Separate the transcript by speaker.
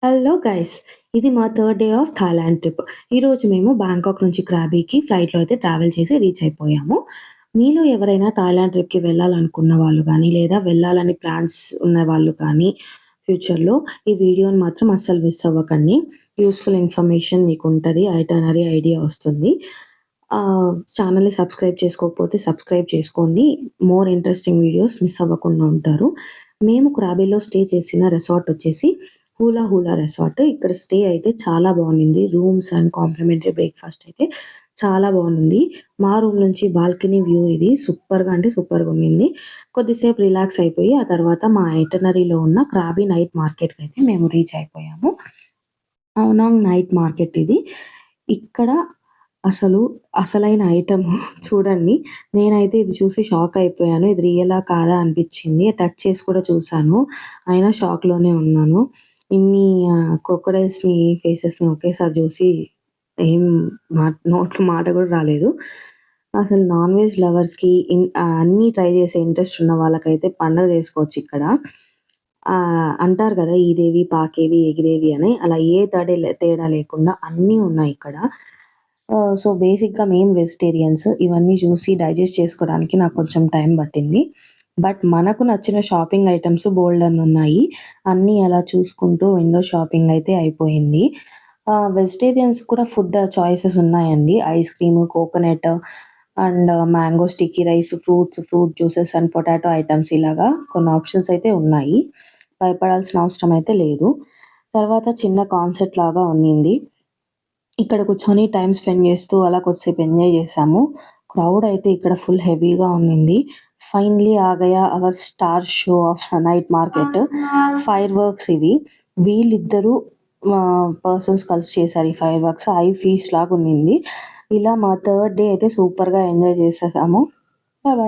Speaker 1: Hello guys! ఇది మా third day of Thailand trip. ఈరోజు మేము బ్యాంకాక్ నుంచి క్రాబీకి ఫ్లైట్‌లో అయితే ట్రావెల్ చేసి రీచ్ అయిపోయాము. మీలో ఎవరైనా థాయిలాండ్ ట్రిప్‌కి వెళ్ళాలనుకున్న వాళ్ళు గానీ, లేదా వెళ్ళాలని ప్లాన్స్ ఉన్నవాళ్ళు కానీ, ఫ్యూచర్‌లో ఈ వీడియోని మాత్రం అస్సలు మిస్ అవ్వకండి. యూజ్‌ఫుల్ ఇన్ఫర్మేషన్ మీకుంటది. ఐటినరీ ఐడియా వస్తుంది. ఛానెల్‌ని సబ్స్క్రైబ్ చేసుకోకపోతే సబ్స్క్రైబ్ చేసుకోండి. మోర్ ఇంట్రెస్టింగ్ వీడియోస్ మిస్ అవ్వకుండా ఉంటారు. మేము క్రాబీలో స్టే చేసిన రిసార్ట్ వచ్చేసి హూలా హూలా రిసార్ట్. ఇక్కడ స్టే అయితే చాలా బావుండింది. రూమ్స్ అండ్ కాంప్లిమెంటరీ బ్రేక్‌ఫాస్ట్ అయితే చాలా బావుంది. మా రూమ్ నుంచి బాల్కనీ వ్యూ ఇది సూపర్‌గా అంటే సూపర్‌గా ఉండింది. కొద్దిసేపు రిలాక్స్ అయిపోయి, ఆ తర్వాత మా ఐటినరీలో ఉన్న క్రాబీ నైట్ మార్కెట్‌కయితే మేము రీచ్ అయిపోయాము. హౌనాంగ్ నైట్ మార్కెట్ ఇది. ఇక్కడ అసలు అసలైన ఐటెమ్ చూడండి. నేనైతే ఇది చూసి షాక్ అయిపోయాను. ఇది రియలా? కాదా? అనిపిచ్చింది. టచ్ చేసి కూడా చూసాను. అయినా షాక్‌లోనే ఉన్నాను. ఇన్ని క్రొకోడైల్స్‌ని, ఫేసెస్‌ని ఒకేసారి చూసి ఏం నోట్లో మాట కూడా రాలేదు. అసలు నాన్ వెజ్ లవర్స్‌కి అన్నీ ట్రై చేసే ఇంట్రెస్ట్ ఉన్న వాళ్ళకైతే పండగ చేసుకోవచ్చిక్కడ. అంటారు కదా! ఈదేవి, పాకేవి, ఎగిరేవి అని. అలా ఏ తేడా లేకుండా అన్నీ ఉన్నాయిక్కడ. సో, బేసిక్‌గా మేము వెజిటేరియన్స్. ఇవన్నీ చూసి డైజెస్ట్ చేసుకోవడానికి నాకు కొంచెం టైం పట్టింది. బట్ మనకు నచ్చిన షాపింగ్ ఐటెమ్స్ బోలెడన్నున్నాయి. అన్నీ అలా చూసుకుంటూ విండో షాపింగ్ అయితే అయిపోయింది. వెజిటేరియన్స్ కూడా ఫుడ్ చాయిసెస్ ఉన్నాయండి. Ice cream, coconut and mango sticky rice, fruit juices and potato items ఇలాగా కొన్ని ఆప్షన్స్ అయితే ఉన్నాయి. భయపడాల్సిన అవసరం అయితే లేదు. తర్వాత చిన్న కాన్సర్ట్ లాగా ఉన్నింది. ఇక్కడ కూర్చొని టైమ్ స్పెండ్ చేస్తూ అలా కొద్దిసేపు ఎంజాయ్ చేశాము. క్రౌడ్ అయితే ఇక్కడ ఫుల్ హెవీగా ఉన్నింది. ఫైనల్లీ ఆ గయా our star show of night market. Fireworks ఇవి. వీళ్ళిద్దరూ పర్సన్స్ కలిసి చేశారు ఈ ఫైర్ వర్క్స్. ఐ ఫీస్ట్ లాగా ఉన్నింది. ఇలా మా థర్డ్ డే అయితే సూపర్‌గా ఎంజాయ్ చేసేసాము. Bye bye.